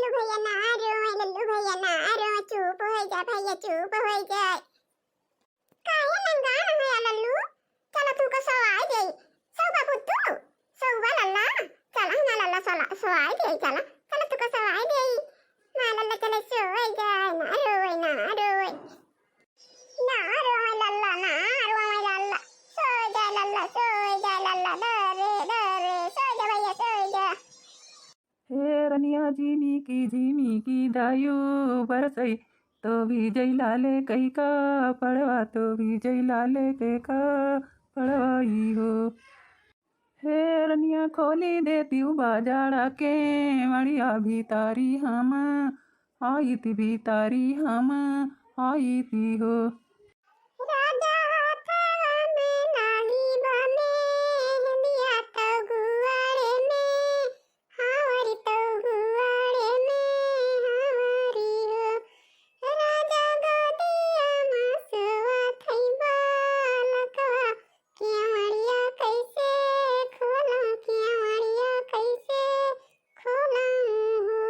लल्लू भैया ना रोए, लल्लू भैया ना रोए, चुप हो जा भैया, चुप हो जा। काहे नंगा न है लल्लू, चला तू का सवाई दे, सौ बाबू तू, सौवा लल्ला, चला ना लल्ला सवाई दे, चला चला तू का सवाई दे, ना लल्ला चले सोए जा, ना रोए ना रोए, ना रोए लल्ला, ना रोए लल्ला, सो जा लल्ला, सो जा लल्ला, डरे डरे, सो जा भैया सो जा। हे रनिया झिमी की दायु बरसई तो विजय लाले कई का पड़वा, तो विजय लाले के का पड़वाई हो। हे रनिया खोली देती बाजारा के मड़िया भीतारी हम आई थी, भीतारी हम आई थी हो। राजा हाथवा में नाली बने, हिंदिया तो गुआड़े में, हावरी तो गुआड़े में हावरी हो। राजा गोदिया मसवा थैबा लकवा, केवड़िया कैसे खोलूं, केवड़िया कैसे खोलूं हो।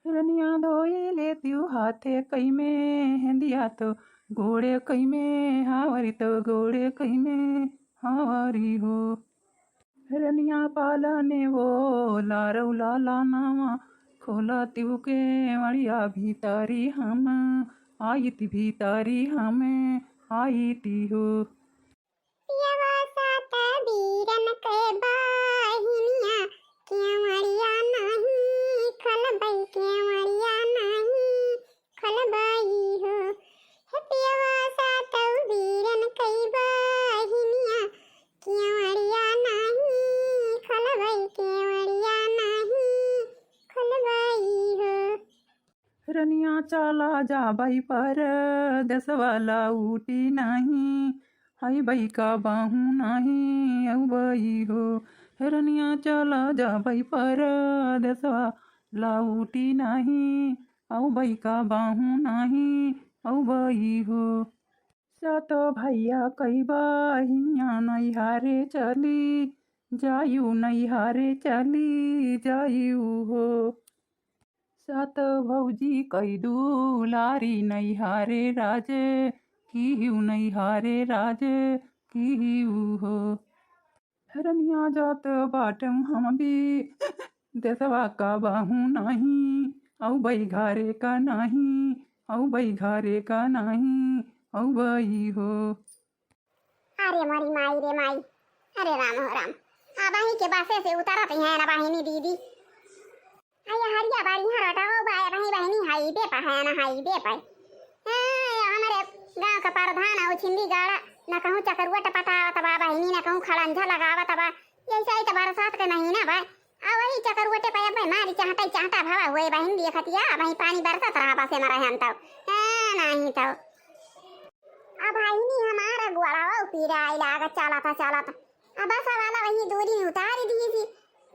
रनिया धोई लेती हाथे कई में, हिंदिया तो घोड़े कई में, हावरी तो घोड़े कई में हावरी हो। रनिया पालने वो लारऊ लाला नावा, खोला तिव के मड़िया भीतारी हम आई थी, भीतारी हमें आई थी हो। पियवा सात बीरन के बाहिनिया, केवड़िया नहीं खलबई, केवड़िया नहीं खलबई हो। हे पियवा सात बीरन के बाहिनिया, केवड़िया नहीं खलबई, केवड़िया नहीं खलबई हो। रनिया चाला जा भाई पर दसवाला उठी नहीं, हाई भाई का बाहू नहीं औ बई हो। रनिया चला जा भाई पर दसवाला उठी नहीं, औ भाई का बाहू नहीं औ बई हो। सात भैया कई बहिनिया नैहारे चली जायू, नैहारे चली जायू हो। सात भौजी कई दुलारी नैहारे राजे की नैहारे राजे की हो। रनिया जात बाटम हम भी देसवा का बाहू नहीं, औ बई घारे का नहीं, औ बई घारे का नहीं औ बई हो। अरे मरी माई रे माई, अरे राम हो राम, आबाही के बासे से उतारत है ना बाहिनी दीदी। आया हरिया बारी यहाँ रटाओ बाया बही बहनी हाईवे पर है ना, हाईवे पर हमारे गांव का प्रधान है छिंदी गाड़ा, ना कहूँ चकरुआ टपटावा तबा बहनी, ना कहूँ खड़ंझा लगावा तबा, ऐसा ही तो बरसात के महीना भाई आ वही चकरुआ पे भाई मारी चाहता चाहता भावा हुए बहन दिए खतिया वही पानी बरसत रहा बसे मरा हम तो नहीं तो अब बहनी हमारा गुआड़ा पीरा इलागा चला था अब बसा वाला वही दूरी उतार दी थी,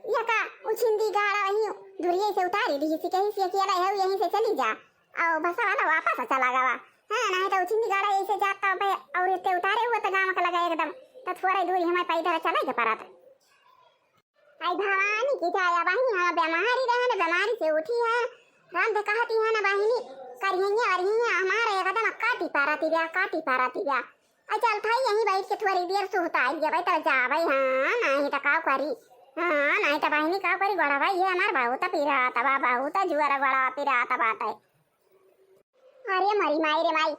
ये का उछिंदी गाड़ा वही दूरिये से उतारी दी थी, कहीं से अकेला है यहीं से चली जा और बसा वाला वापस चला गवा। हाँ नहीं तो उछिंदी गाड़ा ऐसे जाता भाई और इतने उतारे हुए तो गाँव का लगा एकदम तो थोड़ा दूरी हमारे पैदल चला के पड़ा था। आई भवानी की जाया बहनी हम बीमारी रहने बीमारी से उठी है, राम दे कहती है ना बहनी करिए अरिए हमारे एकदम काटी पाराती गया चल था यहीं बैठ के थोड़ी देर सुहता आई भाई तो जा भाई। हाँ नहीं तो का करी, हाँ नहीं तो बहनी का करी गड़ा भाई ये हमार बहुत पीरा तबा बहुत जुआरा गड़ा पीरा तबा है। अरे मरी माई रे माई,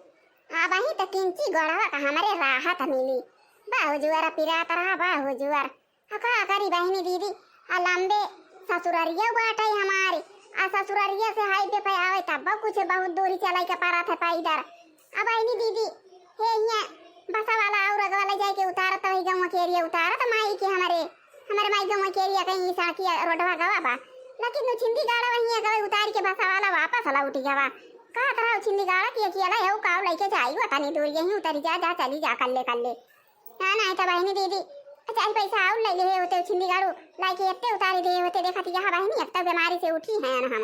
हाँ बही तो किंची गड़ा का हमारे राहत मिली, बाहु जुआरा पीरा तरह बाहु जुआर का करी बहनी दीदी आ लंबे ससुरारिया बाटे हमारे आ ससुरारिया से हाईवे पे आवे तब कुछ बहुत दूरी चलाई के पारा था पैदल। अब बहनी दीदी हे ये बसा वाला और अगवाला जाए के उतारा तो गाँव के एरिया उतारा तो माई के हमारे माई गाँव के एरिया कहीं सड़की रोडवा गवा बा, लेकिन छिंदी गाड़ा वहीं गवे उतार के बसा वाला वापस ला उठी गवा का तरह छिंदी गाड़ा की अकेला है काव लेके जाई वता नहीं दूर यहीं उतरी जा चली जा कल्ले ना नहीं तो बहनी दीदी अच्छा पैसा और ले ले होते छिंदी गाड़ू लाके इतने उतारी दे होते देखा थी यहाँ बहनी अब तक बीमारी से उठी है ना हम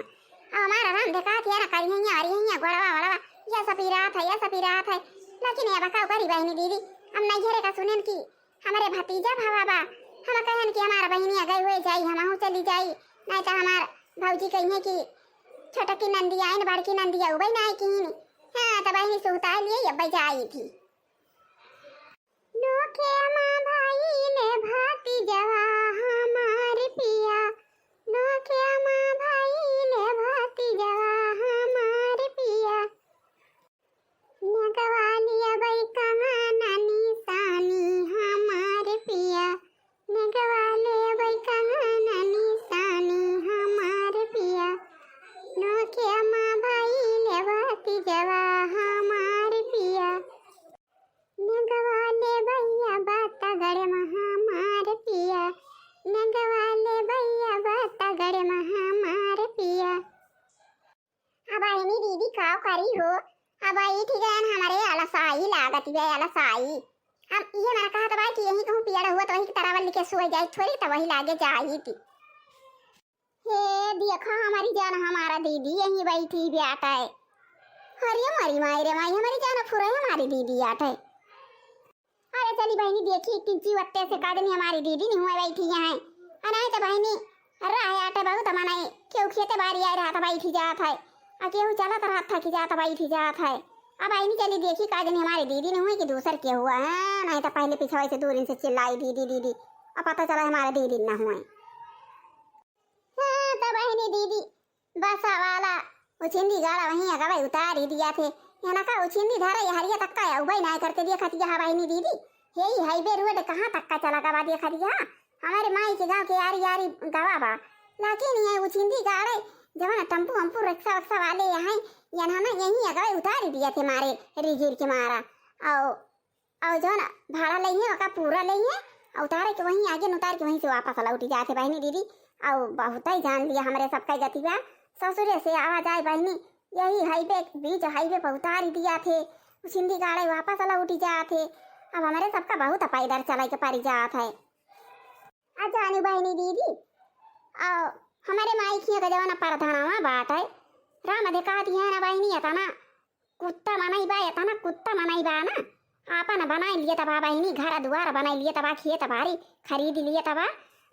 हमारा राम देखा थी ना करी है आ रही है गोड़वा वड़वा यह सपी रात है लेकिन ये बकाओ करी बहनी दीदी हम नहीं घेरे का सुनेन की हमारे भतीजा भावा बा हम कहन कि हमारा बहनिया गई हुए जाई हम चली जाई नहीं तो हमार भौजी कहिए कि छोटा की नंदी आई न बड़की नंदी आऊ भाई ना की नहीं। हाँ तो बहनी सुहता लिए अब जाई थी। नोखे माँ भाई ने भाती जवा हमारे पिया, नोखे माँ भाई ने भाती जवा हमारे पिया, नगवा लिया भाई कहाँ नानी सानी हमारे पिया, नगवा लिया भाई कहाँ नानी सानी हमारे पिया, नोखे माँ भाई ने भाती जवा हमारे पिया, नगवाले भैया बाता गड़े महामार पिया, नगवाले भैया बाता गड़े महामार पिया। अब आईनी दीदी काव करी हो, अब आई ठीक है हमारे अलसाई लागत है अलसाई। हम ये मैंने कहा था भाई कि यही कहूँ पिया हुआ तो वही की तरह वाली के सोए जाए थोड़ी तो वही लागे जाई थी। हे देखा हमारी जान हमारा दीदी यही बैठी बैठा है। अरे हमारी माई रे माई हमारी जान फुरा हमारी दीदी आठ है। अरे चली बहनी देखी किंची वत्ते से कादनी हमारी दीदी नहीं हुआ बैठी यहाँ अनाए तो बहनी रहा आटे बहुत मनाए क्यों खेते बारी आ रहा था बैठी जात है आ केहू चला तो रात था कि जाता बैठी जात है। अब आई नहीं चली देखी कादनी हमारी दीदी नहीं हुई कि दूसर के हुआ है नहीं तो पहले पिछवाई से दूर से चिल्लाई दीदी दीदी अब पता चला हमारे दीदी न हुए। हाँ तो बहनी दीदी बस वाला उछिंदी गाड़ा वहीं अगवा उतार ही दिया थे यहाँ का उछिंदी धारा ये हरिया तक का उबई ना करते दिया खतिया बहनी दीदी यही हाईवे रोड कहाँ तक का चला गवा दिया खतिया हमारे माई के गांव के यारी यारी गवा बा लाके नहीं है उछिंदी गाड़े जब ना टम्पू वम्पू रिक्शा वक्सा वाले यहाँ यहाँ ना यहीं अगवा उतार ही दिया थे मारे रिगिर के मारा और जो ना भाड़ा लेंगे का पूरा लेंगे उतारे के वहीं आगे उतार के वहीं से वापस लौटी जाते बहनी दीदी और बहुत ही जान लिया हमारे सबका गति बा ससुरे से आवाज आए बहनी यही हाईवे बीच हाईवे पर उतार ही दिया थे उछिंदी गाड़े वापस लौटी जाते अब हमारे सबका बहुत पैदल चला के पारी जात है। जानी बहनी दीदी आओ हमारे माई की का जवाना परधाना बात है राम दे कहा दिया ना बहनी था ना कुत्ता मनाई बा था ना कुत्ता मनाई बा ना आपा ना बनाई लिए तबा बहनी घर द्वार बनाई लिए तबा खेत बारी खरीद लिए तबा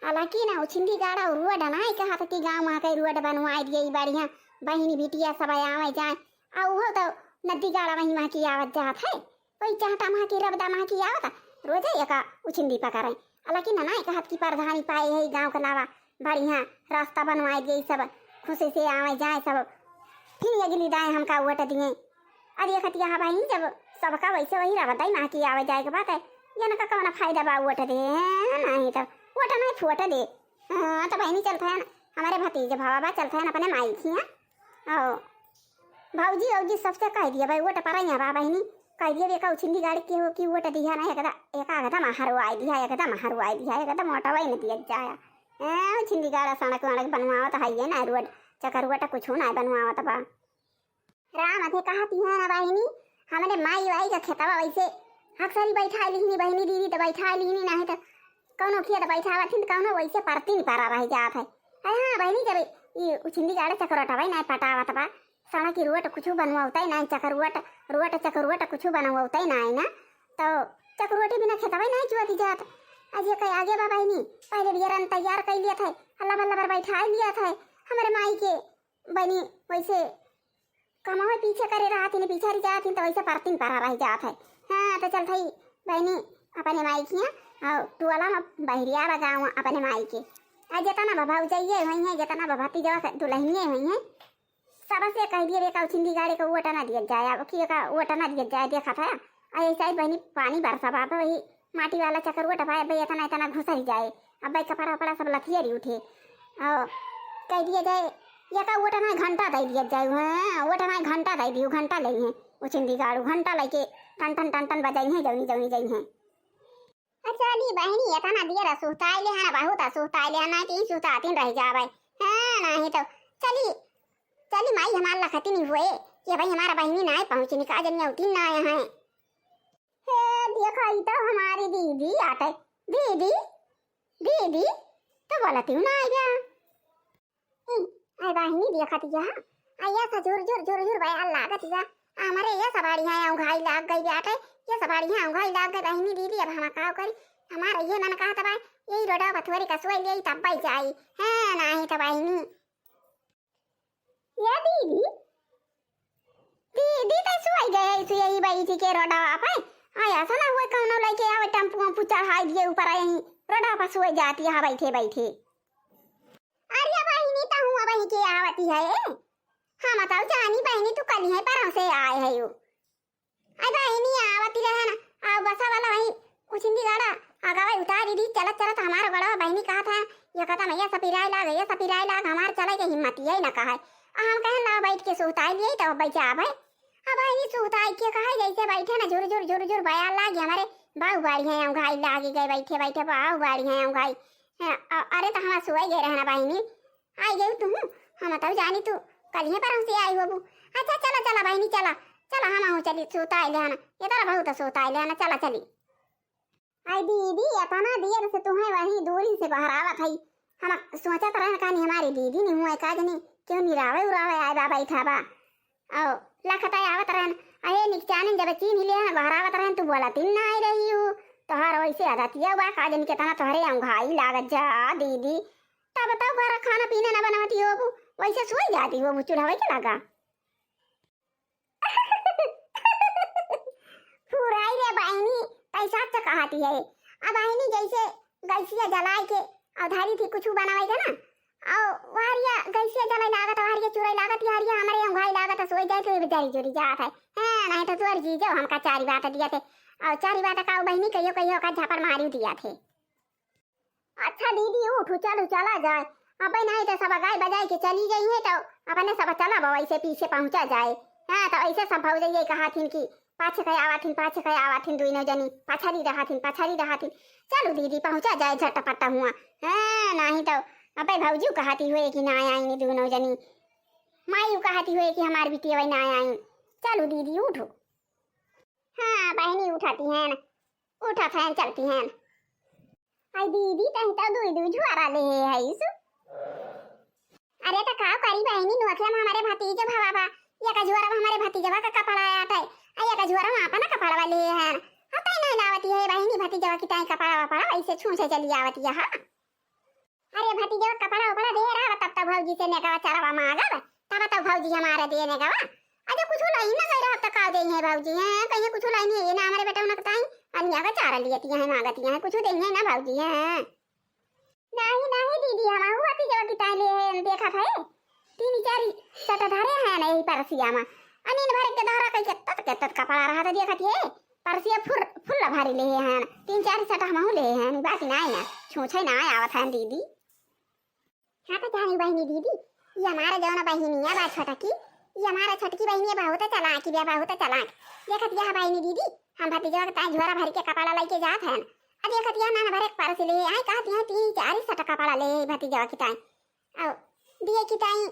हालांकि ना उछिंदी गाड़ा रोड नहीं कहा था कि गाँव वहाँ के रोड बनवाई दिए बढ़िया बहनी बिटिया सब आवे जाए आ वो तो नदी गाड़ा वहीं वहाँ की आवत जात है कोई चाहता वहाँ की रबदा वहाँ की आवत रोज का उछिंदी पकड़े हालांकि ना नहीं कहत की परधानी पाए है गाँव के अलावा बढ़िया रास्ता बनवाई दिए सब खुशी से आवे जाए सब फिर अगली दाएँ हमका वोट दिए अरे खतिया बहनी जब सबका वैसे वही रबदा ही वहाँ की आवे जाए के बात है ये ना कौन फायदा बा वोट दे नहीं तो वोट नहीं फोट दे तो बहनी चलता है ना हमारे भतीजे भावा चलता है ना अपने माई की और भाऊजी औजी सबसे कह दिया भाई वोट पर यहाँ बा बहनी कह दिया बेका उछिंदी गाड़ी की हो कि वोट दिया ना एकदम हरवाई दिया एकदम हरवाई दिया एकदम मोटा वही नहीं दिया जाया उछिंदी गाड़ा सड़क वड़क बनवावत है ये ना रोड चक्कर वोट कुछ ना बनवावत बा राम अथे कहती है ना बहनी हमारे माई वाई का खेतवा वैसे अक्सर बैठा ली बहनी दीदी तो बैठा ली नहीं तो कौनो खेत बैठा थी कौनो वैसे परती नहीं पारा रह जात है। हाँ बहनी जब ये उछिंदी गाड़े चक्करवट भाई नहीं पटावत बा सड़क की रोड कुछ बनवाता ही नहीं चक्करवट कुछ बनवाता ही नहीं ना तो चक्करवटी बिना खेतवा नहीं जुआती जात आज ये कहीं आगे बा बहनी पहले बियरन तैयार कर लिया था अल्लाह बल्ला पर बैठा लिया था हमारे माई के बहनी वैसे कमावे पीछे करे रहा थी पीछे रही जाती तो वैसे परती नहीं पारा रह जात है। हाँ तो चल थी बहनी अपने माई की और टुअला में बहरिया बगाऊँ अपने माई के आज जितना भाव जाइए वही है जितना भभाती जवा दुल्हनिए हुई है सबसे कह दिए बेका उछिंदी गाड़ी का वोट ना दिया जाए अब कि का वोट ना दिया जाए देखा था ऐसा ही बहनी पानी बरसा बाबा वही माटी वाला चक्कर वोट भाई भाई इतना इतना घुस ही जाए अब भाई कपड़ा वपड़ा सब लथियरी उठे और कह दिया जाए या का वोट ना घंटा दे दिया जाए हाँ वोट ना घंटा दे दियो घंटा ले हैं उछिंदी गाड़ू घंटा लेके टन टन बजाई हैं जौनी जौनी जाई हैं। अच्छा ली बहनी इतना दिया सुताई ले है बहुत सुताई ले ना तीन सुताती रह जावे हाँ नहीं तो चली चली माई हमारा लखती नहीं हुए कि भाई हमारा बहनी ना पहुंची निकाल जनी उठी ना आए हैं। देखो ये तो हमारी दीदी आते दीदी दीदी तो बोलती हूँ ना आया आई बहनी देखती जा आया था जोर जोर जोर जोर भाई अल्लाह लागत जा हमारे ये सवारी है घाई लाग गई बेटे ये सवारी है घाई लाग गई बहनी दीदी अब हम का करी हमारा ये मन कहा था भाई यही रोडा पथवरी कसवाई ले तब भाई जाई है नहीं तो बहनी या दीदी दीदी तो सोई गए सु यही बाई थी के रोडा पे आया सा ना हुए कौनो लेके आवे टेम्पो में चढ़ाई दिए ऊपर यही रोडा पर सोई जाती है बैठे बैठे। अरे बहनी तो हूँ बहनी के आवती है हाँ बताओ जानी बहनी तू कल है पर से आए है यू आई बहनी आवती रहे ना आ बसा वाला वही उछिंदी गाड़ा आगावे उतार दी चलत चलत हमारा बड़ा बहनी कहा था ये कहता मैं ये सपिराई लाग हमार चले के हिम्मत यही ना कहा हम कहें ला बैठ के सुताई लिए तो बैठा आ भाई अब बहनी सुताई के कहा जैसे बैठे ना जोर जोर बयाल लागे हमारे बाहु बाड़ी है हम घाई लागे गए बैठे बैठे बाहु बाड़ी है हम घाई अरे तो हमारा सुई गए रहना बहनी आई गई तू हम बताओ जानी तू कल ही पर हमसे आई बाबू अच्छा चला चला बहनी चला चला हम आहू चली सुताई लेना ये तारा बहुत सुताई लेना चला चली। आई दीदी इतना देर से तुम्हें वही दूरी से बाहर आवत है हम सोचा तो रहना कहानी हमारी दीदी नहीं हुआ का नहीं क्यों निरावे उरावे आए बाबा इठा बा आओ लखता आवत रहन अरे निकचाने जब चीन हिले बाहर आवत रहन तू बोला तीन ना आई रही हूँ तोहार वैसे आदतिया बा का जन के तना तोहरे हम घाई लागत जा दीदी तब बताओ बारा खाना पीना ना बनवाती हो वैसे सोई जाती हो चूल्हा के लगा फुराई रे बहनी पैसा तो कहती है अब बहनी जैसे गैसिया जलाए के अधारी थी कुछ बनावेगा ना और वारिया गैसिया जलाई लागत वारिया चुराई लागत यारिया हमारे हम भाई लागत सोई जाए तो बेचारी चोरी जात है नहीं तो तुअर जी जो हमका चारी बात दिया थे और चारी बात का बहनी कहियो कहियो का झापड़ मारी दिया थे। अच्छा दीदी उठ चलो चला जाए अब नहीं तो सब गाय बजाए के चली गई है तो अपने सब चला बो ऐसे पीछे पहुंचा जाए हाँ तो ऐसे सब भौज ये कहा थी कि पाछे कई आवाथिन दुई जनी पछाड़ी रहाथिन चलो दीदी पहुंचा जाए झटपटा हुआ हाँ नहीं तो अबे भौजू कहती हुए कि ना आई दोनों जनी मायू कहती हुए कि हमारी बिटिया वही ना आई चलो दीदी उठो हाँ बहनी उठाती हैं उठा फैन चलती हैं आई दीदी तही तो दुई झुआरा ले है इसु अरे तो का करी बहनी नोखले में हमारे भतीजे भावा या का झुआरा में हमारे भतीजवा का कपड़ा आया था या का झुआरा में अपना कपड़ा वाले है हता नहीं लावती है बहनी भतीजवा की ताई कपड़ा वपड़ा ऐसे छू से चली आवती है हाँ अरे भतीजवा कपड़ा वपड़ा दे रहा तब भौजी से ने का चारावा मांगा तब भौजी हमारे देने का अरे कुछ लाई ना गई रहा तक आ गई है भौजी हैं कहीं कुछ लाई नहीं है ना हमारे बेटा उनका ताई अन्या का चारा लियती है मांगती है कुछ देंगे ना भौजी हैं नहीं दीदी हम हुआ भतीजवा की ताई ले देखा था तीन चार सट धरे हैं नहीं परसिया में अनिन भर के धारा कई के कपड़ा रहा था देखा थी परसिया फुल भारी ले हैं तीन चार सट हम ले हैं बाकी ना ना छूछे ना आवत है दीदी हाँ तो जानी बहनी दीदी ये हमारा जौना बहनिया बा छोटा की ये हमारा छोटकी बहनिया बहुत चलाक की बहुत चलाक देखत यह बहनी दीदी हम भतीजवा के ताई झोरा भर के कपड़ा लेके जात हैं अब देखत यह नान भर एक परस ले आई कहती हैं तीन चार सट कपड़ा ले भतीजवा की ताई और दिए की ताई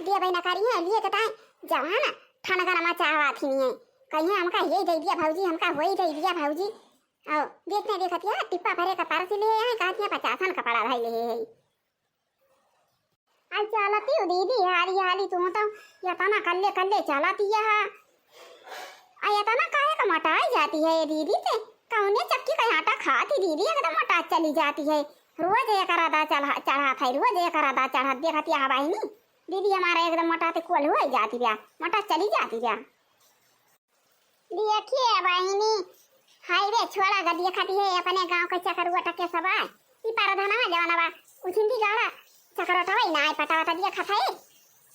दिए बहना करी है लिए के ताई जवान खाना गाना चाहवा थी नहीं कहीं हमका ये दे दिया भौजी हमका वही दे दिया भौजी और देखने देखत यह टिप्पा भरे का परस ले आई कहती हैं 50 कपड़ा भाई ले आज चलती हो दीदी हाली तुम तो यतना कल्ले चलाती है यतना काहे का मटाई जाती है दीदी से कौने चक्की का आटा खाती दीदी एकदम मटा चली जाती है रोज एक रादा चढ़ा था रोज एक रादा चढ़ा देखती है बहनी दीदी हमारा एकदम मटाते कोल हो जाती ब्या मटा चली जाती ब्या देखिए बहनी हाईवे छोड़ा गा देखती है अपने गांव का चकरुआ टके सब आए ई पारधना जवाना बा उछिंदी गाड़ा चकरोटा वही नाय पटावता दिया खाता है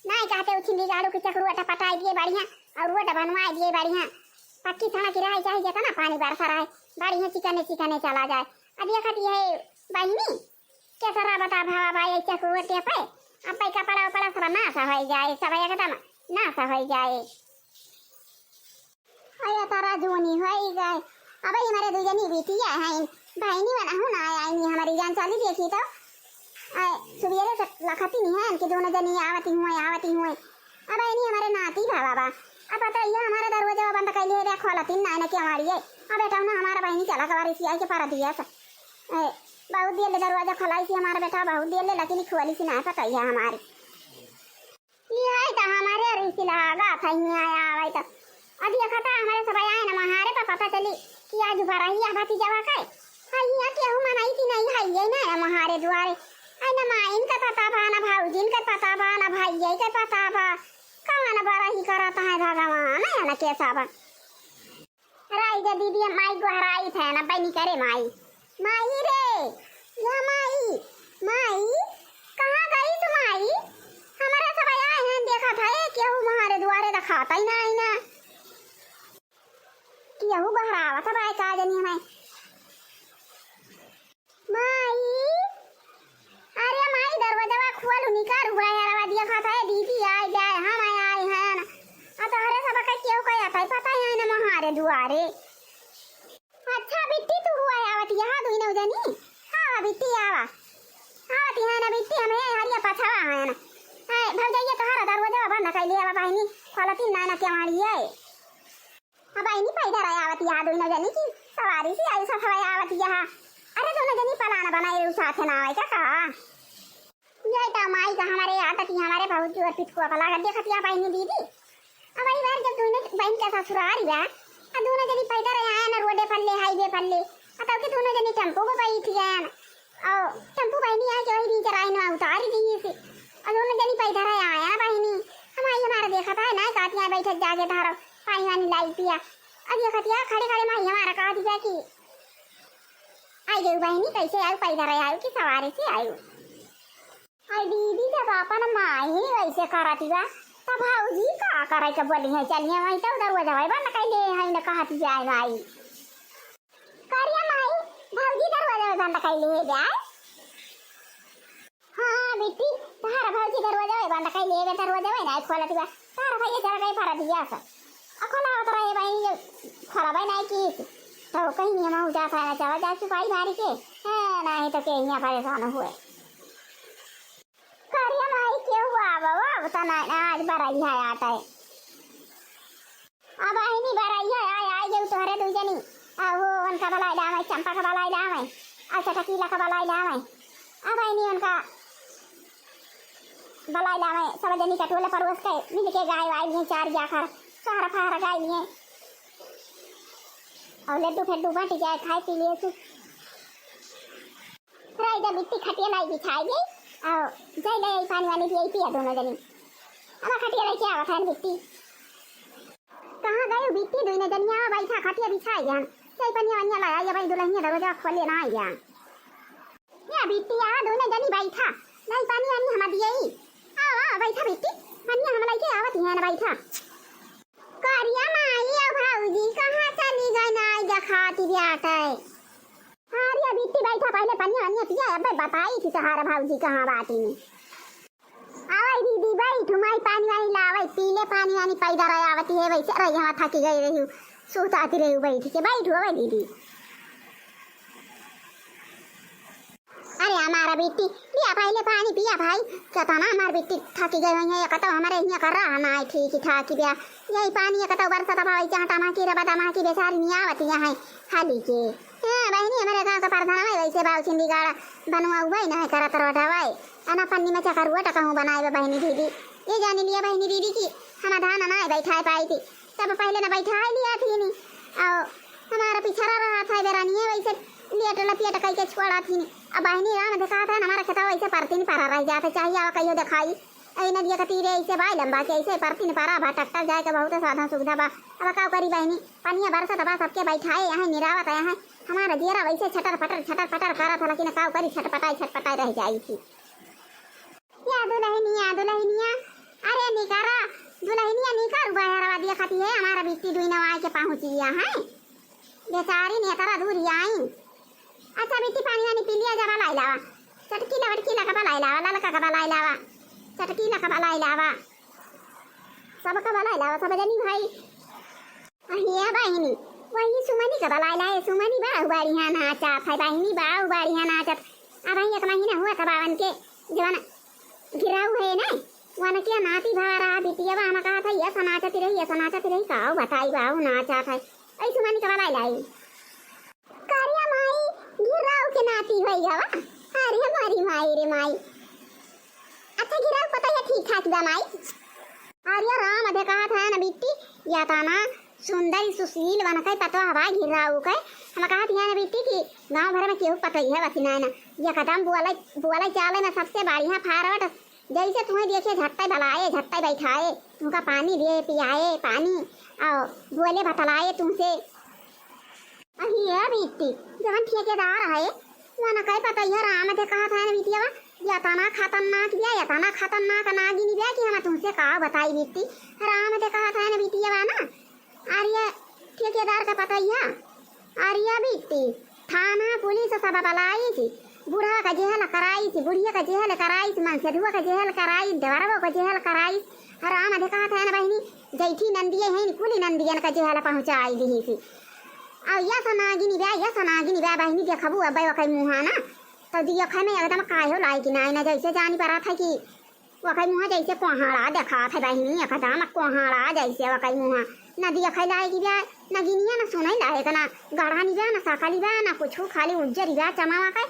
नाय कहते उछिंदी गाड़ू के चकरुआ पटाई दिए बढ़िया और रोड बनवाई दिए बढ़िया पक्की सड़क की रही चाहिए था ना पानी बरसा रहा बढ़िया चिकने चला जाए अब देखती है बहनी कैसा रहा बता भावा भाई चकरुआ पे अब भाई कपड़ा वपड़ा सब नासा हो जाए सब एकदम नासा हो जाए अरे तारा जोनी हो गए अब हमारे दुजनी बेटिया हैं बहनी बना हूँ ना आई हमारी जान चाली देखी तो सुबेरे तक लखती नहीं है कि दोनों जनी आवती हुए अब इन्हीं हमारे नाती बाबा अब पता ये हमारा दरवाजा बंद कर लिए खोलती ना कि हमारी है अब बेटा ना हमारा बहनी चला कबारी सी आई के पारा दिया बहुत देर ले दरवाजा खोलाई थी हमारा बेटा बहुत देर ले लेकिन खोली सी ना पता है हमारी ये है तो हमारे रिश्ते लगा था ही आया भाई तो अब ये खाता हमारे सब आए ना महारे पर पता चली कि आज भरा ही भाती जवा का हां ये क्या हूं मनाई थी नहीं है ये ना महारे द्वारे आई ना माइन का पता बा ना भाऊजीन का पता बा ना भाई का पता बा ना बड़ा ही करता है भगवान है ना कैसा बा राई जा दीदी माई गोहराई थे ना बनी करे माई माई रे या माई माई कहाँ गई तू माई हमारे सब आए हैं देखा था ये केहू हमारे द्वारे दिखाता ही नहीं ना केहू बहरावा था भाई का जनी हमें माई अरे माई दरवाजा खोल निकाल हुआ यार देखा था दीदी आए जाए हम आए हैं ना तो हरे सब का केहू का आता है पता है ना हमारे द्वारे अच्छा बिट्टी तू हुआ आवत यहाँ दुई न जनी हाँ बिट्टी आवा आवत है ना बिट्टी हमें हरिया पछावा है ना हाय भग जाइए कहां दरवाजा बंद कर लिया बहनी खोलती ना ना क्या मारी है अब बहनी पैदा रहा आवत यहाँ दुई न जनी की सवारी से आई सफाई आवत यहाँ अरे दोनों जनी पलाना बनाए उस साथ ना आए का ये तो माई का हमारे आदत हमारे बहुत जोर पिटको पला कर देखत या बहनी दीदी अब आई बार जब दोनों बहन का ससुराल बा आ दोनों जनी पैदा रहे आए ना रोडे पल्ले हाईवे पल्ले अब के दोनों जनी टेंपो को बैठ गए और टेंपो बहनी आए जो ही चराई ना उतार दी से और दोनों जनी पैदा रहे आए ना बहनी हम आई हमारा देखा था ना कातिया बैठ जाके धारो पानी वानी लाई पिया अब ये खतिया खड़े खड़े माई हमारा कहा दिया कि आई गई बहनी कैसे आयु पैदा रहे आयु कि सवारी से आयु आई दीदी जब अपन माई वैसे करती बा तब भाऊजी का करे के बोली है चलिए वहीं तो दरवाजा भाई बंद कर ले है ना कहा थी जाए भाई करिया माई भाऊजी दरवाजा बंद कर ले जाए हां बेटी तारा भाऊजी दरवाजा बंद कर ले दरवाजा भाई ना खोलती बा तारा भाई जरा कहीं फरा दिया सर अखला उतर है भाई खराब है नहीं की तो कहीं नहीं हम जाता है चावा जा सिपाही मारी के है नहीं तो के यहां परेशान हुए करिया माई क्यों हुआ बाबा बता ना आज बराई है आता है अब आई नहीं बराई है आए जो तोहरे दू जनी वो उनका बलाई दाम है चंपा का बलाई दाम है अच्छा टकीला का बलाई दाम है अब आई नहीं उनका बलाई दाम है सब जनी का टोले पर उसके मिल के गाय वाई लिए चार जाकर सहारा फहारा गाय लिए और लड्डू फेड्डू बांट जाए खाए पी लिए राई जब इतनी खटिया लाई बिछाई गई और जय ले पानी वाली भी पिया दोनों जनी अब खटिया लेके आवा खान बिट्टी कहां गए बिट्टी दोनों जनिया बैठा खटिया बिछाई गया जय पानी वानी लाया ये भाई दुल्हनिया दरवाजा खोले ना आया ये बिट्टी आ दोनों जनी बैठा नहीं पानी वानी हम दिए ही आ बैठा बिट्टी पानी हम लेके आवत है ना बैठा करिया माई और भाऊजी कहां चली गई ना दिखाती जाता है हारिया बिट्टी बैठा पहले पन्नी वन्नी पिया अब बताई थी सहारा भाऊजी कहाँ बाटी में आवाई दीदी बैठू माई पानी वानी लावाई पीले पानी वानी पैदा रहा आवती है वैसे अरे यहाँ थकी गई रही सोताती रही बैठ के बैठू अवे दीदी अरे हमारा बिट्टी पिया पहले पानी पिया भाई कहता ना हमारी बिट्टी थकी गई हुई है कहता हमारे यहाँ कर रहा ना ठीक था कि बिया यही पानी कहता बरसात भाई जहाँ टमा की रबा टमा की बेचारी नहीं आवती यहाँ खाली के बहनी हमारे गाँव का प्रधान है वैसे बाल छिंदी गाड़ा बनवा हुआ ना करा तरवटा भाई अना पन्नी में चकर हुआ टका हूँ बनाए बहनी दीदी ये जाने लिया बहनी दीदी की हम धान ना बैठा पाई थी तब पहले ना बैठा लिया थी नहीं और हमारा पिछड़ा रहा था बेरानी है वैसे लिया लपिया टकाई के छोड़ा थी नहीं अब बहनी राम देखा था हमारा खेता वैसे परती नहीं पारा रह जाते चाहिए आवा कहियो दिखाई ऐ नदिया का तीरे ऐसे भाई लंबा के ऐसे परती नहीं पारा भा टक्कर जाए के बहुत साधन सुविधा बा अब का करी बहनी पनिया बरसा बा सबके बैठाए यहाँ निरावत है यहाँ हमारा दियरा वैसे छटर पटर करा था लेकिन का करी छटपटाई रह जाई थी या दुल्हनिया अरे निकारा दुल्हनिया निकार बाहर दिया खाती है हमारा बिट्टी दुई नवाई के पहुंची है बेचारी ने तरा दूर आई अच्छा बिट्टी पानी वानी पी लिया जरा लाई लावा चटकीला का बलाई लावा ललका का बलाई लावा चटकीला का बलाई लावा सब का बलाई लावा सब जनी भाई अहिया बहनी वही सुमनी का बलाई लाए सुमनी बाहु बाड़ी है नाचा था बहनी बाहु बाड़ी है नाचत अब एक महीना हुआ था बावन के जवान गिराऊ है ना वन के नाती भारा बिटिया बा हम कहा था ये सनाचती रही काऊ बताई बाहु नाचा था ऐ सुमनी का बलाई लाई कारिया माई गिराऊ के नाती होई गवा अरे हमारी माई रे माई अच्छा गिराऊ पता है ठीक ठाक बा माई अरे राम अधे कहा था ना बिट्टी या था ना सुंदर सुशील वन का पता हवा गिराऊ के हम कहा थी ना बिट्टी की गांव भर में केहू पता ही है बस ना ये कदम बुआला चाले में सबसे बढ़िया फारवट जैसे तुम्हें देखे झट्टे भलाए झट्टे बैठाए, तुमका पानी दिए पियाए पानी और बोले बतलाए तुमसे। अही है बीती जवन ठेकेदार है वह कह पता यह राम थे कहा था ना बीतिया या तना खतरनाक बिया या तना खतरनाक नागिनी बिया कि हम तुमसे कहा बताई बीती राम थे कहा था ना बीतिया ना। आर्य ठेकेदार का पता यह आर्या बीती थाना पुलिस सब बलाई थी, बूढ़ा का जेहल कराई थी, बुढ़िया का जेहल कराई थी, मनसेधुआ का जेहल कराई, देवरवा का जेहल कराई। राम थे कहा था ना बहनी जैठी नंदिये हैं कुली नंदियन का जेहल पहुँचाई दी थी। और यह नागिनी ब्या बहनी देखबू अब वही मुँह ना तो दिया खे में एकदम कायो लाई कि ना जैसे जानी पड़ा था कि वही मुँह जैसे कोहाड़ा देखा था बहनी एकदम कोहाड़ा जैसे वही मुँह न दिया खे लाई कि ब्या न गिनिया न सुनाई लाए ना गढ़ा नहीं ब्या न साकाली ब्या न कुछ खाली उज्जरी ब्या चमावा के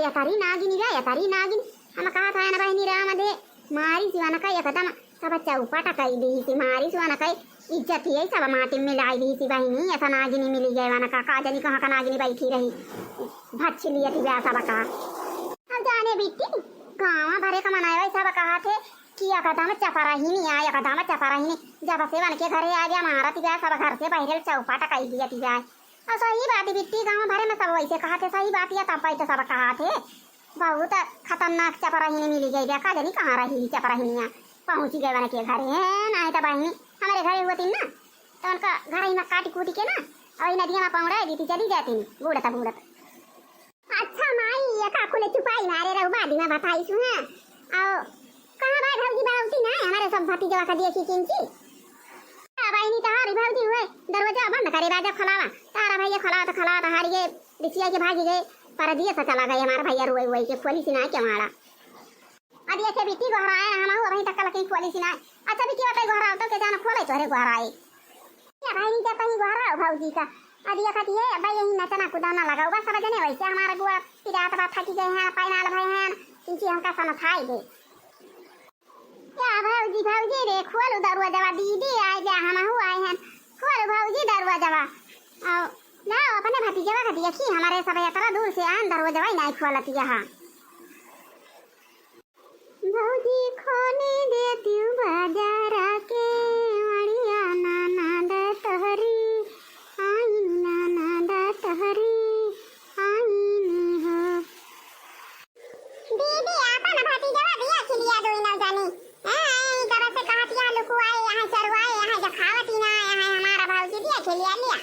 यतारी नागिनी ब्या यतारी नागिन हम कहा था ना बहनी राम दे मारी सिवा न कही एकदम सब चौपट कही दी थी मारी सिवा न कही इज्जत ही सब माटी में लाई दी थी बहनी ऐसा नागिनी मिली गए वाना का जानी कहाँ का नागिनी बैठी रही भच्छ लिए थी ब्याह सब कहा। अब जाने बीती गाँव भरे का मनाए सब कहा थे कि एकदम चपरा ही नहीं आया एकदम चपरा ही नहीं जब से बन के घरे आ गया मारा थी ब्याह सब घर से बहरे चौपाट कही दिया थी ब्याह। और सही बात बीती गाँव भरे में सब वैसे कहा थे सही बात या तब तो सब कहा थे बहुत खतरनाक चपरा ही नहीं मिली गई ब्याह का जानी कहाँ रही चपरा ही नहीं पहुँची गए बन के घरे है ना तो बहनी हमारे घरे हुआ थी ना तो उनका घर ही में काटी कूटी के ना और नदिया में पौड़ा दी थी चली जाती बूढ़ता बूढ़त। अच्छा माई ये का खुले छुपाई मारे रहू बादी में बताई सु है और कहां भाई भौजी बाउती ना हमारे सब भतीजा का देखी किंची भाई नहीं तारी भौजी हुए दरवाजा बंद करे बाजा खलावा तारा भैया खलावा तो हारी गए रिसिया के भागी गए पर दिया से चला गए हमारा भैया रोए हुए के खोली सिना के मारा अब ये के बीती घर आए हम हुआ वहीं तक कल की खोली सिना। अच्छा भी क्या घर आओ तो के जाना खोले तोरे घर आए क्या भाई नहीं जाता ही घर आओ भौजी का अब ये कहती है भाई यही नचना कुदाना लगाओ बस सब जने वैसे हमारा गुआ पिरात बात थकी गए हैं पैनाल भाई हैं इनकी हमका समझाई दे क्या भौजी रे खोलो दरवाजा दीदी आए जा हम हुआ आए हैं खोलो भौजी दरवाजा और ना अपने भतीजा का दिया कि हमारे सब यात्रा दूर से आए दरवाजा नहीं खोलती यहाँ भौजी खोने देती हूँ बाजार के मड़िया नाना दतहरी आई नाना दतहरी आई हो दीदी आपा ना भतीजा दिया खिलिया दो ना जानी हां जरा से कहतिया लुकु आए यहां चरवाए यहां जखावती ना यहां हमारा भौजी दिया खिलिया लिया।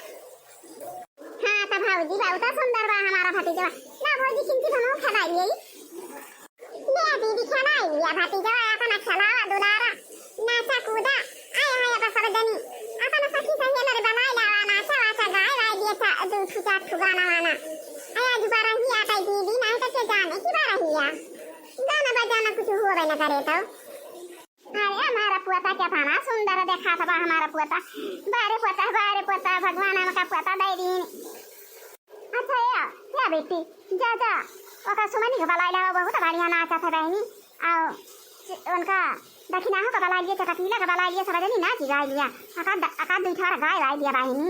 हां तो भौजी बहुत सुंदर बा हमारा भतीजा ना भौजी किंची बनो खलाई दीदी खाना या भतीजा आता ना खलावा दुलारा नाचा कूदा आया है बस सब जनी आता ना सखी संगे नरे बनाई लावा नाचा वाचा गाय गाय दिया था दूध खुचा खुगाना वाना आया दोबारा ही आता दीदी नहीं तो के जाने की बारा ही या गाना बजाना कुछ हो बे न करे तो अरे हमारा पोता क्या थाना सुंदर देखा था हमारा पोता बारे पोता भगवान का पोता दे दी। अच्छा या बेटी जा जा ओका सुमनी के बलाई लावा बहुत बढ़िया नाचा था बहनी और उनका दक्षिणा हो का बलाई लिया चकटीला का बलाई लिया सब जनी नाच गाय लिया अका दो थोड़ा गाय गाय दिया बहनी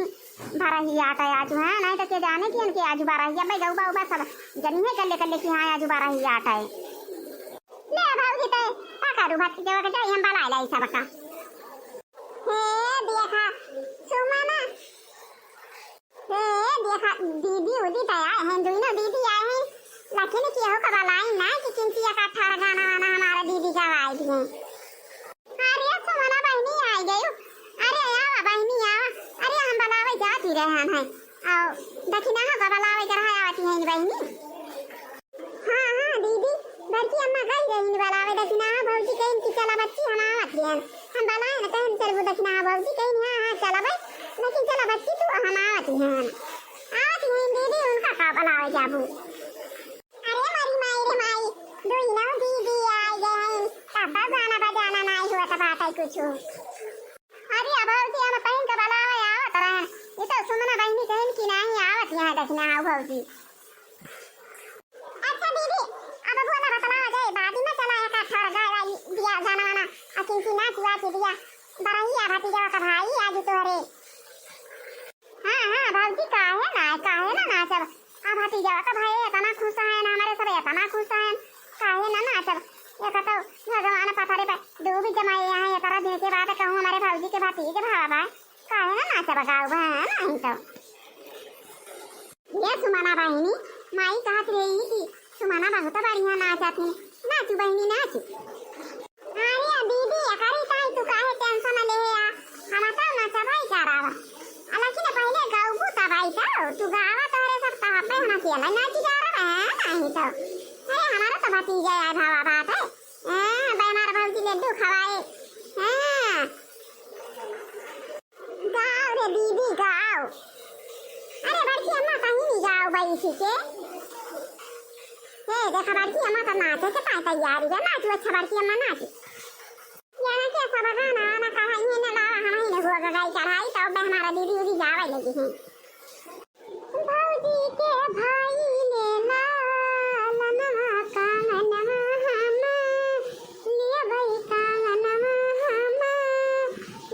बारा ही आता है आज है नहीं तो के जाने की इनके आज बारा ही भाई गौबा उबा सब जनी है कल्ले कि हाँ आज बारा ही आता है ले भाऊजी ते का करू भक्ति के वक्त हम बलाई लाई सब का हे देखा सुमना हे देखा दीदी उदी तैयार हैं दुई ना दीदी आए हैं लेकिन क्या हो कब लाई ना कि किंचिया का 18 गाना वाना हमारा दीदी का आई थी। अरे सुमना बहनी आई गई अरे आवा बहनी आवा अरे हम बलावे जाती रहे हैं और दक्षिणा हो कब बलावे कर आती है बहनी। हां दीदी बड़की अम्मा गई रही बलावे दक्षिणा भौजी कहीं की चला बच्ची हम आती हैं हम बलाए ना कहीं चल दक्षिणा भौजी कहीं हां चला भाई लेकिन चला बच्ची तू हम आती हैं दीदी उनका का बलावे जाबू दीदी आई गए तब गाना बजाना नहीं हुआ तब आता ही कुछ अरे अब हम पहन के बलावे आवत रहे ये तो सुमना बहनी कहीं की नहीं आवत यहाँ दक्षिणा आओ भौजी। अच्छा दीदी अब बोला बतलावा जाए बादी में चला एक थोड़ा गाय दिया गाना वाना अकिंची नाच वाच दिया बरहिया भतीजा का भाई आज तोरे हां भौजी काहे ना नाच अब भतीजा का भाई इतना खुश है ना हमारे सब इतना खुश है काहे ना नाच ये कहता भगवान पथारे पे दो भी जमाए यहाँ ये तरह दिन के बाद कहूँ हमारे भाऊजी के भतीजे भावा भाई काहे ना नाचा बगाओ बहन नहीं तो ये सुमना बहिनी माई कहत रही कि सुमना बहुत बढ़िया नाचत है नाचू बहिनी नाचू अरे दीदी अकरी ताई तू काहे टेंशन ले आ हम तो नाचा भाई करावा लेकिन पहले गाऊ बुता भाई तो तू गावा तोरे सब पे होना चाहिए नाची जा रहा है नहीं तो अरे हमारा तो भतीजा है भावा बात है हमारा भाऊजी लड्डू खवाए गाओ रे दीदी गाओ अरे बड़की अम्मा कहीं नहीं जाओ भाई इसी के देखा बड़की अम्मा तो नाचे के पाए तैयारी है नाचू अच्छा बड़की अम्मा नाचू ये ना कैसा बगाना ना कहा ये ना ला हम ही ने हुआ गई चढ़ाई तो अब हमारा दीदी उदी जावे लगी है भाऊजी के भाई ने ला लनवा कांगनवा हम ले भाई कांगनवा हम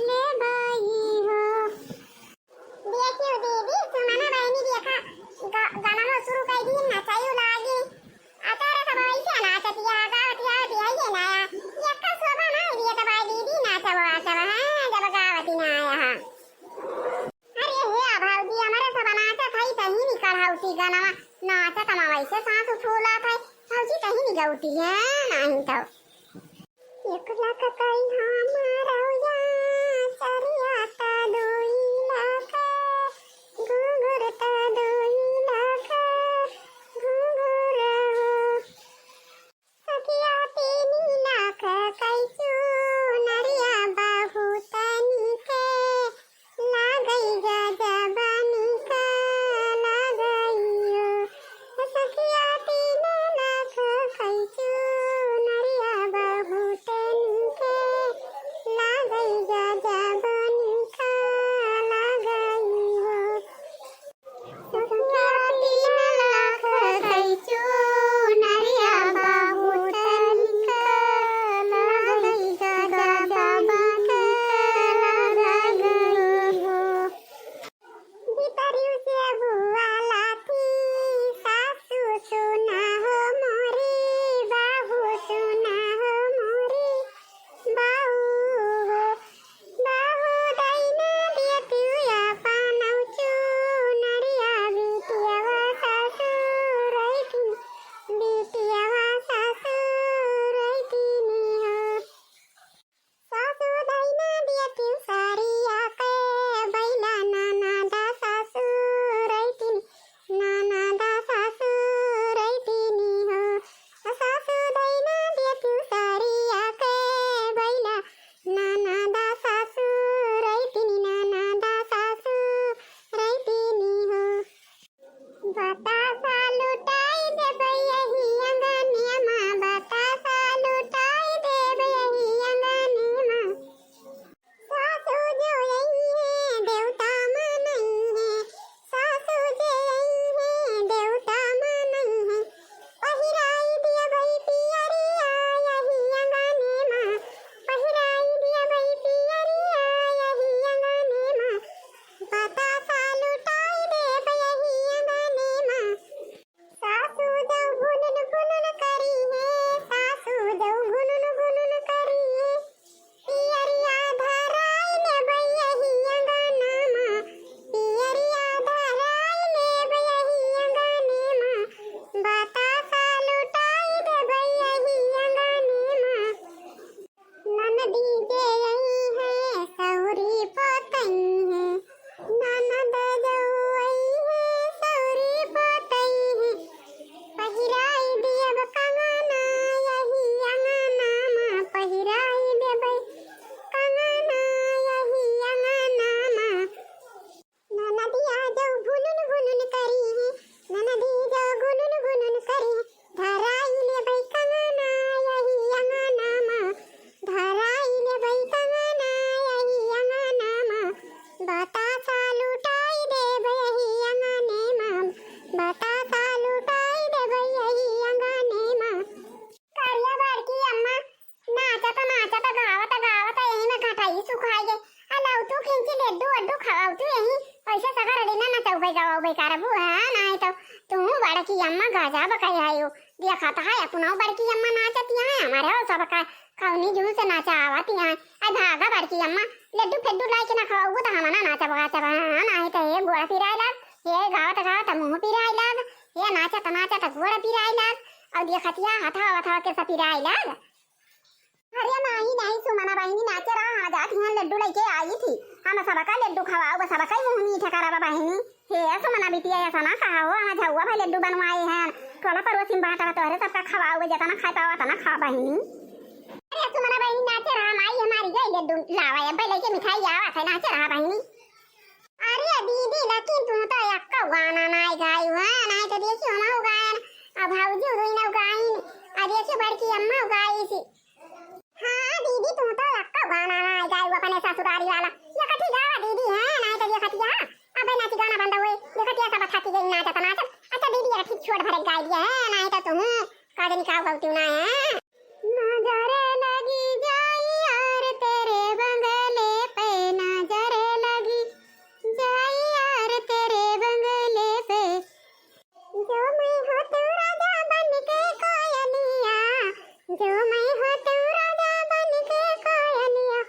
ले भाई हो देखियो दीदी सुमना बहनी देखा गाना शुरू कर दी नचायू लागी अतारे सब ऐसे नाचतिया गावतिया दिया ये ना ये का शोभा ना दिया तो भाई दीदी नाचबो आचब है जब गावती ना आया अरे हे भाऊजी हमारे सब नाचत है तही निकलौती गाना नाचत हम वैसे सांस फूला था भाऊजी तही नहीं गौती है नहीं तो एक लाख कई हमारा या सरियाता दोई लाख घुंघरता दोई लाख घुंघर सखिया तीनी लाख कैचू नरिया बहुत निके लागई गजबानी का लागई सखिया तीन लाख कैचू नरिया बहुत निके लागई गजबानी का लागई सखिया तीन लाख कैचू नरिया बहुत निके लागई गजबानी का लागई भीतरियों से बुआ लाथी सासू सुना हो मोरी बाहू सुना हो मोरी बाहू हो बाहू दैना बेटिया पानौचू नरिया बेटिया सासू रैती बेटिया सासू रैती नी हो सासू दैना बेटी सारिया के बैला नाना दा सासू रैती नाना दा सासू रैती नी हो सासू दैना बेटी सारिया के बैला नाना दा सासू रैती नाना दा सासू रैती नी हो बतासा लुटाई देबै यही अंगनिया माँ बतासा लुटाई देबै यही अंगनिया माँ सासू जो यही है देवता मनई है सासू जो यही है देवता मनई है पहिराई दिया भाई पियरिया यही अंगने माँ पहिराई दिया भाई पियरिया यही अंगने माँ बतासा लुटाई देबै यही अंगने माँ सासू जो भुनन भुनन करी है सासू जो भुनन भुनन करी है पियरिया धराई लेबै यही अंगना माँ पियरिया धराई लेबै यही अंगने माँ बतासा लुटाई देबै यही अंगने माँ ननदी जे यही है सौरी पोतई है ननद जो यही है सौरी पोतई है पहिराई देब कंगना यही अंगना माँ पहिराई देबै कंगना यही अंगना माँ ननदिया जो भुनुन भुनुन करी है ननदी जो भुनुन भुनुन करी है धराई लेबै कंगना यही अंगना माँ धराई लेबै कंगना यही अंगना माँ बतासा लुटाई देबै यही अंगने माँ बतासा लुटाई देबै यही अंगने माँ करिया बड़की अम्मा नाचत नाचत गावत गावत यही में घटाई सुखाई गई लाऊ तू खिंची लड्डू अड्डू खावाऊ तू यही पैसे सगर देना ना चौबे गाव बे करबू है नहीं तो तू बड़की अम्मा गाजा बकाई आयो देखा था है पुनाव बड़की अम्मा नाचती है हमारे हो सब का कौनी जून से नाचा आवाती है आई भागा बड़की अम्मा लड्डू फेड्डू लाई के ना खाऊ तो हमना नाचा बगा नहीं तो ये गोड़ा पिराई लाग ये गावत मुंह पिराई लाग ये नाचा तो गोड़ा पिराई लाग और देखतिया हथा के सपिराई लाग। अरे नहीं सुमना बहनी नाचे रहा जात यहाँ लड्डू लेके आई थी हम सबका लड्डू खवाओ सबका मुंह मीठा करा बहनी हे सुमना बिटिया ऐसा ना कहा हो हम झुआ भाई लड्डू बनवाए हैं टोला पड़ोसी बांटा तोहरे सबका खवाओ जितना खा पाओ तना खा बहनी। अरे सुमना बहनी नाचे रहा माई हमारी गई लड्डू लावा अब लेके मिठाई आवा था नाचे रहा बहनी। अरे दीदी लेकिन तू तो यक्का गाना नहीं गाई हुआ नहीं तो देखियो ना गायन अब भाऊजी रोई ना गाइन अब देखियो बड़की अम्मा गाई थी। हाँ दीदी तू तो यक्का गाना नहीं गाई अपने ससुरारी वाला ये कठी गावा दीदी है नहीं तो ये कठी अब नाच गाना बंद हुए ये कठी सब खाती गई नाच अच्छा दीदी ये ठीक छोड़ भरे गाई दिया है नहीं तो तुम काजनी का गलती ना है नजरे लगी जाई यार तेरे बंगले पे नजरे लगी जाई यार तेरे बंगले पे जो मैं हो तू राजा बन के कोयलिया जो मैं हो तू राजा बन के कोयलिया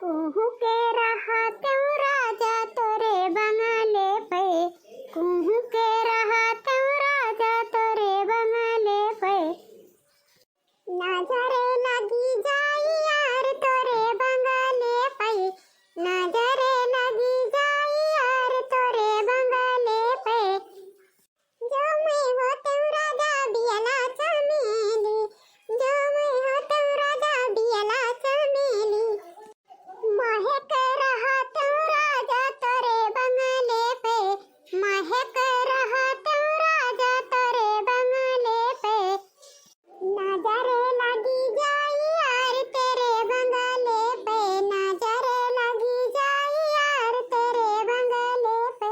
कुहू के रहा तू राजा तेरे बंगले पे कुहू के रहा तू राजा तेरे बंगले पे नजरे लगी जाई यार तेरे बंगले पे नजरे लगी जाई यार तेरे बंगले पे जो मैं हो तू राजा बियला चमेली जो मैं हो तू राजा बियला चमेली महक रहा तू राजा तेरे बंगले पे महक रहा तू राजा तेरे बंगले पे नजरे लगी जाई यार तेरे बंगले पे नजरे लगी जाई यार तेरे बंगले पे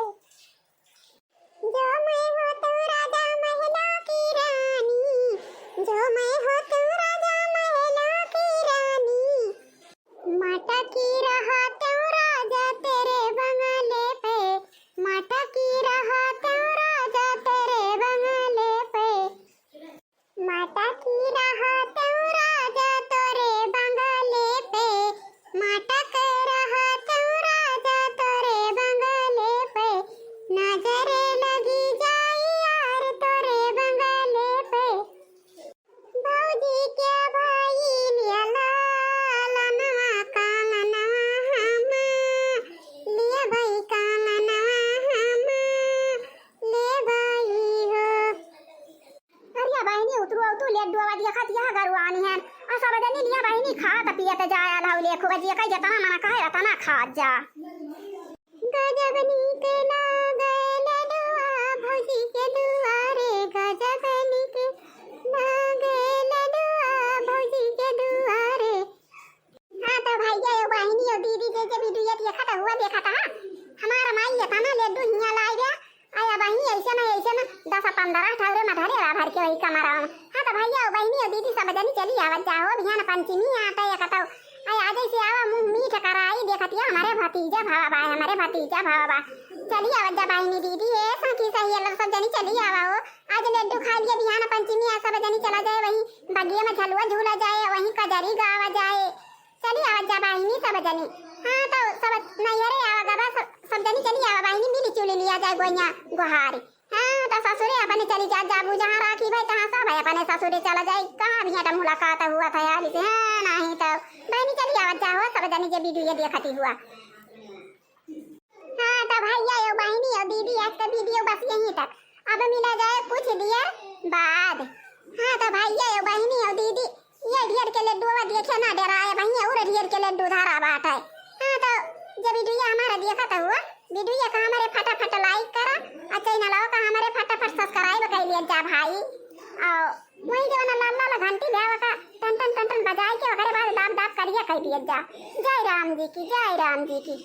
जो मैं हो तू राजा महलों की रानी जो मैं हो तू राजा महलों की रानी मटकी रहा तू राजा तेरे बंगले पे मटकी रहा तू राजा तेरे बंगले पे मटकी रहा तू राजा तेरे बंगले पे मटक रहा तू राजा तेरे बंगले पे नजरे लगी जाई यार तेरे बंगले पे भौजी के भाई लिया लालनवा काननवा हम लिया भाई काननवा हम ले भाई हो। अरे बहनी उतरू तू लड्डू आवाज खाती है गरुआनी है असा बदनी लिया बहनी खात पियत जाया लाउ लेखो बजी कई जतना मना कहे तना खात जा गजब नीक लागे लडुआ भौजी के दुआरे गजब नीक लागे लडुआ भौजी के दुआरे। हाँ तो भैया यो बहनी यो दीदी के वीडियो देखा था हुआ देखा था हमारा माई ये तना लड्डू हिया लाई गया आया बहनी ऐसे ना 10-15 ठावरे मठारे भर के वही कमरा। हाँ तो भैया बहनी यो दीदी सब जनी चली आवत जाओ बिहान पंचमी आता है कतो आई आज से आवा मुंह मीठ कराई देखतिया हमारे भतीजा भावा चली आवत जा बहनी दीदी ए सखी सही है सब जनी चली आवा हो आज लड्डू खा लिया बिहान पंचमी आ सब जनी चला जाए वही बगिए में झलुआ झूला जाए वही कजरी गावा जाए चली आवत जा बहनी सब जनी। हाँ तो सब नैयरे आवा गबा सब जनी चली आवा बहनी मिली चुली लिया जाए गोइया गुहारी। हाँ तो ससुरे अपने चली जा जाबू जहाँ राखी भाई तहाँ सब है अपने ससुरे चला जाए कहाँ भी यहाँ मुलाकात हुआ था यार से। हाँ नहीं तो बहनी चली आवत जा हो सब जनी जे वीडियो देखती हुआ। हाँ तो भैया यो बहनी यो दीदी आज का वीडियो बस यहीं तक अब मिला जाए कुछ देर बाद। हाँ तो भैया यो बहनी यो दीदी ये ढेर के लड्डू देखे ना डराए भैया और ढेर के लड्डू धारा बात है। हाँ तो जब वीडियो हमारा देखा था हुआ वीडियो का हमारे फटाफट लाइक करा और चैनल का हमारे फटाफट सब्सक्राइब कर लिया जा भाई और वही जो ना लाल लाल घंटी देवा का टन टन टन टन बजाए के ओकरे बाद दाब दाब करिए कह दिया जा। जय राम जी की।